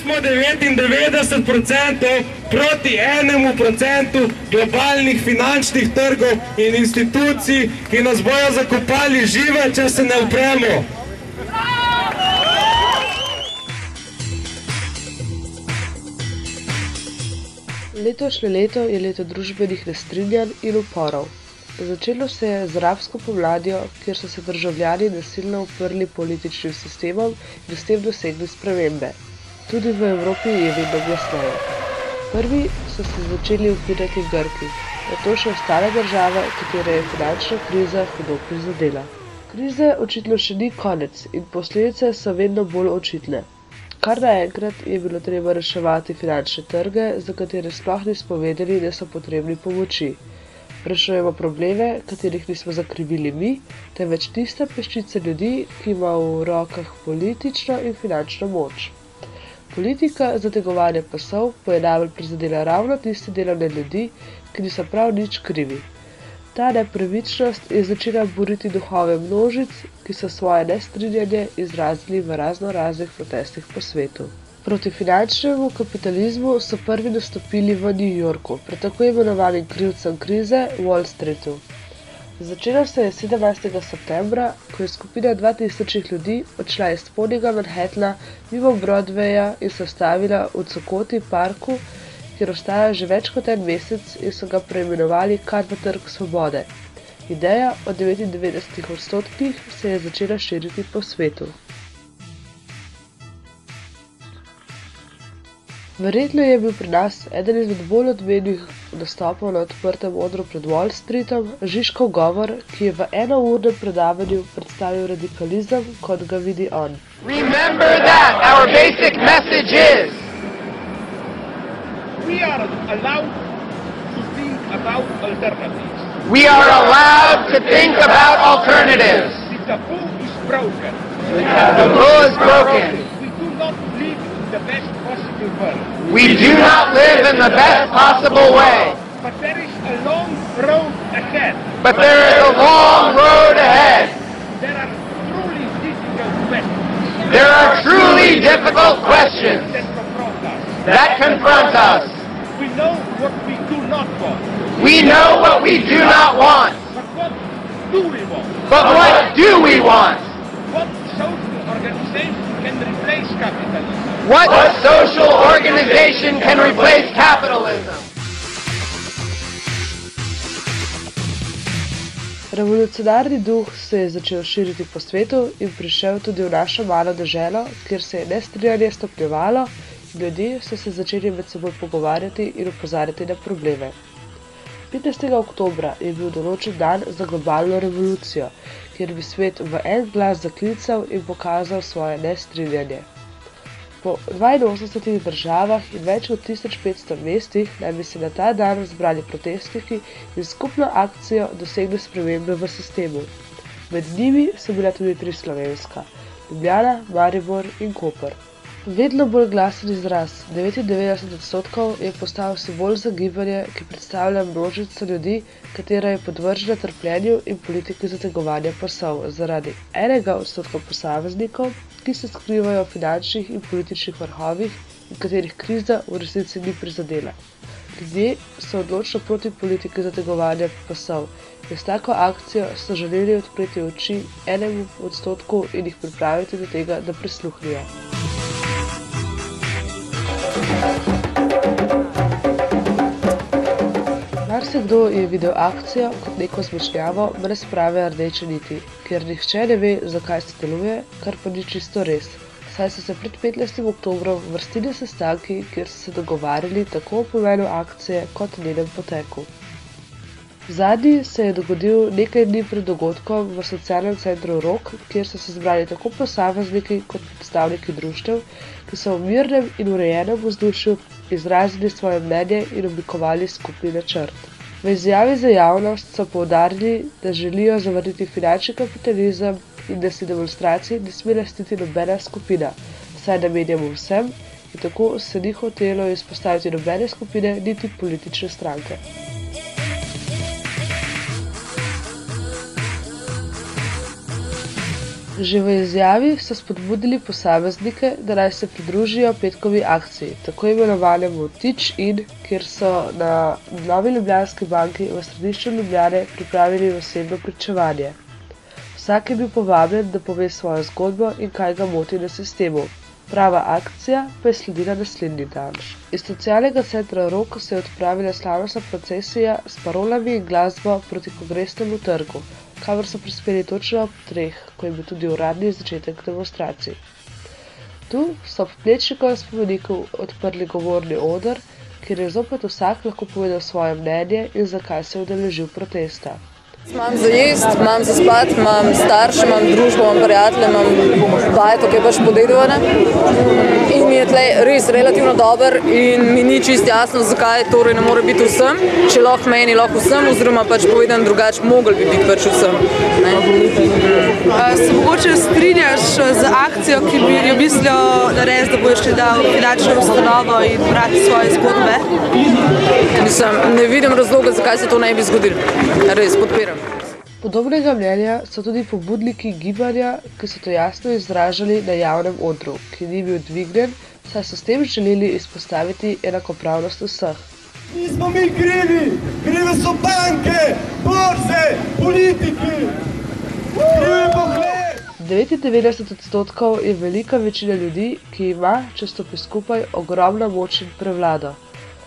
smo 99% proti 1% globalnih finančnih trgov in institucij, ki nas bojo zakopali žive, če se ne upremo. Letošnje leto je leto družbenih nestrinjanj in uporov. Začelo se je z arabsko pomladjo, kjer so se državljani nasilno uprli političnim sistemom in s tem dosegli spremembe. Tudi v Evropi je vedno glasneje. Prvi so se začeli upirati Grki, nato še ostale države, katere je finančna kriza hudo prizadela. Krize očitno še ni konec in posledice so vedno bolj očitne. Kar naenkrat je bilo treba reševati finančne trge, za katere sploh nismo vedeli, da so potrebni pomoči. Rešujemo probleme, katerih nismo zakrivili mi, temveč tista peščica ljudi, ki ima v rokah politično in finančno moč. Politika zategovanja pasov pa je najbolj prizadela ravno tiste delovne ljudi, ki niso prav nič krivi. Ta nepravičnost je začela buriti duhove množic, ki so svoje nestrinjanje izrazili v raznoraznih protestih po svetu. Proti finančnemu kapitalizmu so prvi nastopili v New Yorku, pred tako imenovanim krivcem krize Wall Streetu. Začelo se je 17. septembra, ko je skupina 2000 ljudi odšla iz spodnjega Manhattana mimo Broadwaya in se ustavila v Cokoti parku, kjer ostaja že več kot en mesec in so ga preimenovali kar v Trg svobode. Ideja o 99% se je začela širiti po svetu. Verjetno je bil pri nas eden izmed bolj odmevnih nastopov na odprtem odru pred Wall Streetom Žižkov govor, ki je v enournem predavanju predstavil radikalizem, kot ga vidi on. Remember that our basic message is we are allowed to think about alternatives. We are allowed to think about alternatives. The taboo is broken. The taboo is broken. We do not live in the best possible world. We do not live in the best possible way. But there is a long road ahead. But there is a long road ahead. There are truly difficult questions. There are truly difficult questions that confront us. that confront us. We know what we do not want. We know what we do not want. But what do we want? But what do we want? What social organization can replace capitalism? What social organization can replace capitalism? Revolucionarni duh se je začel širiti po svetu in prišel tudi v našo malo deželo, kjer se je nestrinjanje stopnjevalo in ljudje so se začeli med seboj pogovarjati in opozarjati na probleme. 15. oktobra je bil določen dan za globalno revolucijo, kjer bi svet v en glas zaklical in pokazal svoje nestrinjanje. Po 82 državah in več kot 1500 mestih naj bi se na ta dan zbrali protestniki in skupno akcijo dosegli spremembe v sistemu. Med njimi so bila tudi 3 slovenska: Ljubljana, Maribor in Koper. Vedno bolj glasen izraz 99% je postal simbol za gibanje, ki predstavlja množico ljudi, katera je podvržena trpljenju in politiki zategovanja pasov zaradi 1% posameznikov, ki se skrivajo v finančnih in političnih vrhovih in katerih kriza v resnici ni prizadela. Ljudje so odločno proti politiki zategovanja pasov in s tako akcijo so želeli odpreti oči 1% in jih pripraviti do tega, da prisluhnijo. Marsikdo je videl akcijo kot neko zmešnjavo brez prave rdeče niti, ker nihče ne ve, zakaj se deluje, kar pa ni čisto res, saj so se pred 15. oktobrom vrstili sestanki, kjer so se dogovarjali tako o pomenu akcije kot njenem poteku. Zadnji se je dogodil nekaj dni pred dogodkom v socialnem centru Rok, kjer so se zbrali tako posamezniki kot predstavniki društev, ki so v mirnem in urejenem vzdušju izrazili svoje mnenje in oblikovali skupni načrt. V izjavi za javnost so poudarili, da želijo zavrniti finančni kapitalizem in da si demonstracij ne sme lastiti nobena skupina, saj namenjamo vsem in tako se ni hotelo izpostaviti nobene skupine niti politične stranke. Že v izjavi so spodbudili posameznike, da naj se pridružijo petkovi akciji, tako imenovanemu Teach In, kjer so na Novi Ljubljanski banki v središču Ljubljane pripravili osebno pričevanje. Vsak je bil povabljen, da pove svojo zgodbo in kaj ga moti na sistemu. Prava akcija pa je sledila naslednji dan. Iz socialnega centra Rok se je odpravila slavnostna procesija s parolami in glasbo proti Kongresnemu trgu, kamor so prispeli točno ob 3, ko je bil tudi uradni začetek demonstracij. Tu so ob Plečnikovem spomeniku odprli govorni oder, kjer je zopet vsak lahko povedal svoje mnenje in zakaj se je udeležil protesta. Imam za jesti, imam za spati, imam starše, imam družbo, imam prijatelje, imam bajto, ki je pač podedovane. In mi je tle res relativno dober in mi ni čist jasno, zakaj torej ne more biti vsem, če lahko meni, lahko vsem, oziroma pač povedan drugače, mogli bi biti pač vsem. Se mogoče strinjaš z akcijo, ki bi jo mislil narediti, da boš ti dal finančno ustanovo in brati svoje zgodbe? Ne vidim razloga, zakaj se to ne bi zgodilo. Res, podpiram. Podobnega mnenja so tudi pobudniki gibanja, ki so to jasno izražali na javnem odru, ki ni bil dvignjen, saj so s tem želeli izpostaviti enakopravnost vseh. Nismo mi krivi, krive so banke, borze, politiki, krivi pogled. 99% je velika večina ljudi, ki ima, če stopi skupaj, ogromno moč in prevlado.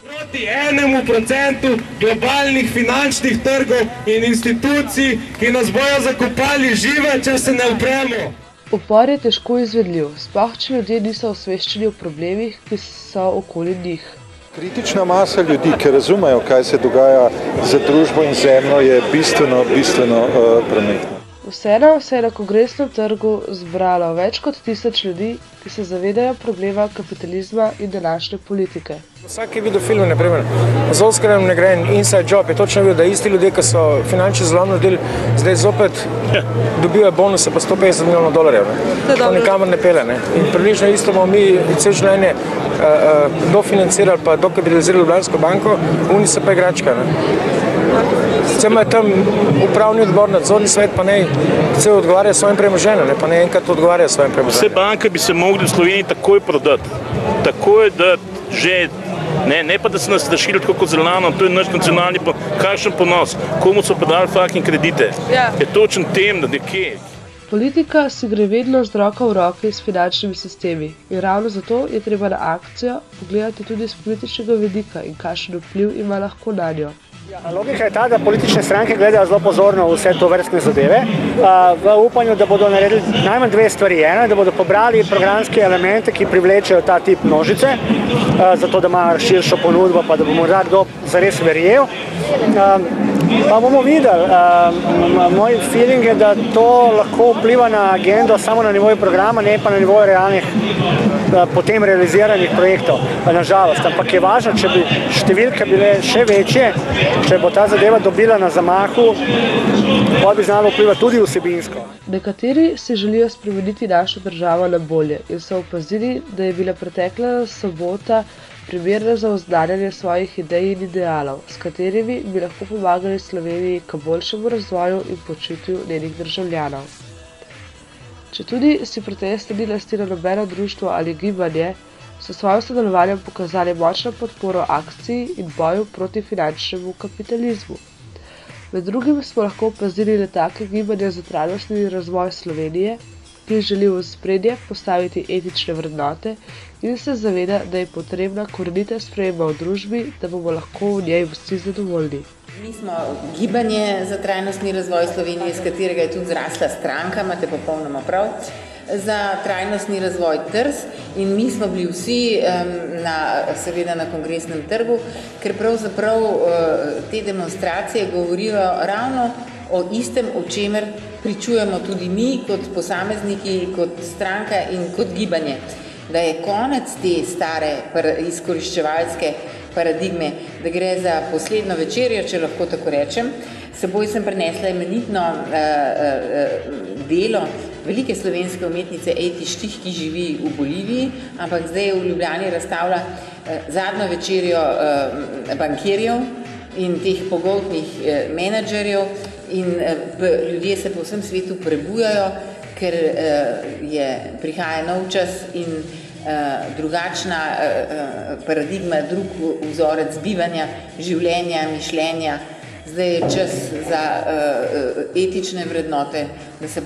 Proti 1% globalnih finančnih trgov in institucij, ki nas bojo zakopali žive, če se ne upremo. Upor je težko izvedljiv, sploh če ljudje niso osveščeni o problemih, ki so okoli njih. Kritična masa ljudi, ki razumejo, kaj se dogaja za družbo in zemljo, je bistveno premajhna. Vseeno se je na Kongresnem trgu zbralo več kot 1000 ljudi, ki se zavedajo problema kapitalizma in današnje politike. Vsak je videl film, naprimer, z Oskarjem ne gre Inside Job, je točno videl, da isti ljudje, ki so finančno zelo nudili, zdaj zopet dobivajo bonuse pa $150 milijonov. To nikamor ne pele. In približno isto bomo mi cel življenje dofinancirali pa dokapitalizirali Ljubljansko banko, oni so pa igračka. Vse imajo tam upravni odbor, nadzorni svet, pa ne cel odgovarja svojim premoženjem, pa ne enkrat odgovarja svojim premoženjem. Vse banke bi se mogli v Sloveniji takoj prodati. Takoj, da že, ne pa da se nas strašili tako kot zeleno, to je naš nacionalni, kakšen ponos, komu so podali fucking kredite. Je točen tem, da nekje. Politika si gre vedno z roko v roki s finančnimi sistemi in ravno zato je treba na akcijo pogledati tudi z političnega vidika in kakšen vpliv ima lahko na njo. Logika je ta, da politične stranke gledajo zelo pozorno vse to vrstne zadeve, v upanju, da bodo naredili najmanj dve stvari. Ena, da bodo pobrali programske elemente, ki privlečejo ta tip množice, zato da ima širšo ponudbo, pa da bo morda kdo zares verjel. Pa bomo videli. Moj feeling je, da to lahko vpliva na agendo samo na nivoju programa, ne pa na nivoju realnih potem realiziranih projektov. Nažalost, ampak je važno, če bi številke bile še večje, če bo ta zadeva dobila na zamahu, pa bi znalo vplivati tudi vsebinsko. Nekateri si želijo spremeniti našo državo na bolje in so opazili, da je bila pretekla sobota primerna za oznanjanje svojih idej in idealov, s katerimi bi lahko pomagali Sloveniji k boljšemu razvoju in počutju njenih državljanov. Četudi si proteste ni lastilo nobeno društvo ali gibanje, so s svojim sodelovanjem pokazali močno podporo akciji in boju proti finančnemu kapitalizmu. Med drugim smo lahko opazili letake gibanja za trajnostni razvoj Slovenije, ki želi v ospredje postaviti etične vrednote in se zaveda, da je potrebna korenita sprememba v družbi, da bomo lahko v njej vsi zadovoljni. Mi smo gibanje za trajnostni razvoj Slovenije, iz katerega je tudi zrasla stranka, imate popolnoma prav, za trajnostni razvoj TRS in mi smo bili vsi seveda na Kongresnem trgu, ker pravzaprav te demonstracije govorijo ravno o istem, o čemer pričujemo tudi mi kot posamezniki, kot stranka in kot gibanje. Da je konec te stare izkoriščevalske paradigme, da gre za poslednjo večerjo, če lahko tako rečem. S seboj sem prinesla imenitno delo velike slovenske umetnice Eti Štih, ki živi v Boliviji, ampak zdaj v Ljubljani razstavlja zadnjo večerjo bankirjev in teh pogoltnih menedžerjev in ljudje se po vsem svetu prebujajo, ker prihaja nov čas in drugačna paradigma, drug vzorec bivanja, življenja, mišljenja. Zdaj je čas za etične vrednote, da se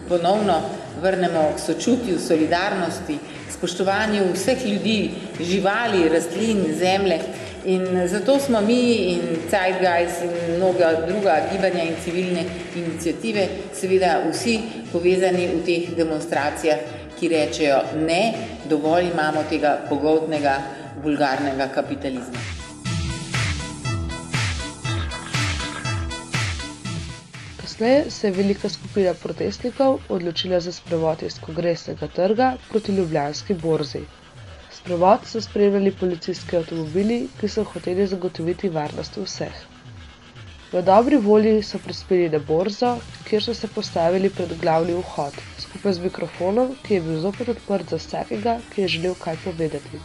ponovno vrnemo k sočutju, solidarnosti, spoštovanju vseh ljudi, živali, rastlin, zemlje. In zato smo mi in Zeitgeist in mnoga druga gibanja in civilne iniciative seveda vsi povezani v teh demonstracijah, ki rečejo ne, dovolj imamo tega pogoltnega, vulgarnega kapitalizma. Kasneje se je velika skupina protestnikov odločila za sprevod iz Kongresnega trga proti Ljubljanski borzi. Sprevod so spremljali policijski avtomobili, ki so hoteli zagotoviti varnost vseh. V dobri volji so prispeli na borzo, kjer so se postavili pred glavni vhod, skupaj z mikrofonom, ki je bil zopet odprt za vsakega, ki je želel kaj povedati.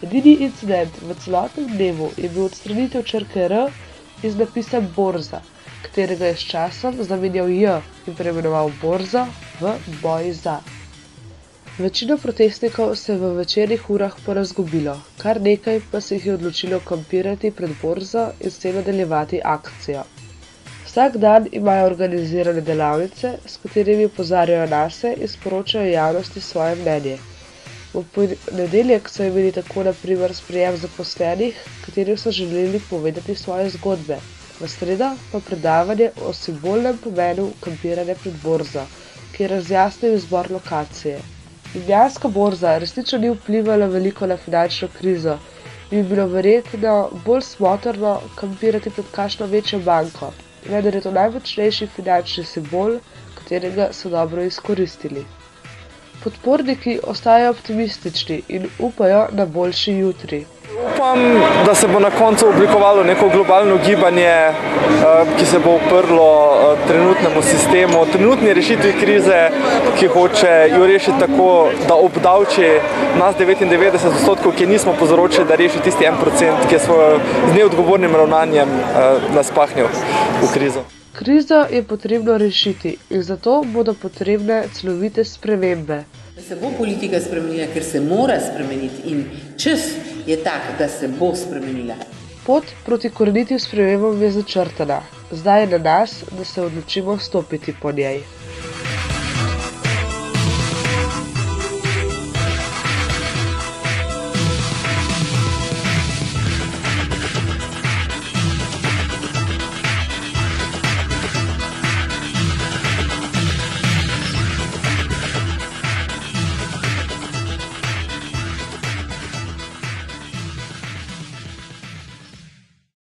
Edini incident v celotnem dnevu je bil odstranitev črke R iz napisa borza, katerega je s časom zamenjal J in preimenoval borzo v boj za. Večino protestnikov se je v večernih urah porazgubilo, kar nekaj pa se jih je odločilo kampirati pred borzo in s tem nadaljevati akcijo. Vsak dan imajo organizirane delavnice, s katerimi opozarjajo nase in sporočajo javnosti svoje mnenje. V ponedeljek so imeli tako na primer sprejem zaposlenih, katerim so želeli povedati svoje zgodbe. V sredo pa predavanje o simbolnem pomenu kampiranja pred borzo, ki je razjasnil izbor lokacije. Ljubljanska borza resnično ni vplivala veliko na finančno krizo in bi bilo verjetno bolj smotrno kampirati pred kakšno večjo banko, vendar je to najmočnejši finančni simbol, katerega so dobro izkoristili. Podporniki ostajajo optimistični in upajo na boljši jutri. Upam, da se bo na koncu oblikovalo neko globalno gibanje, ki se bo uprlo trenutnemu sistemu, trenutni rešitvi krize, ki hoče jo rešiti tako, da obdavči nas 99%, ki nismo povzročili, da reši tisti 1%, ki je z neodgovornim ravnanjem nas pahnil v krizo. Krizo je potrebno rešiti in zato bodo potrebne celovite spremembe. Da se bo politika spremenila, ker se mora spremeniti in čas je tak, da se bo spremenila. Pot proti korenitim spremembam je začrtana. Zdaj je na nas, da se odločimo stopiti po njej.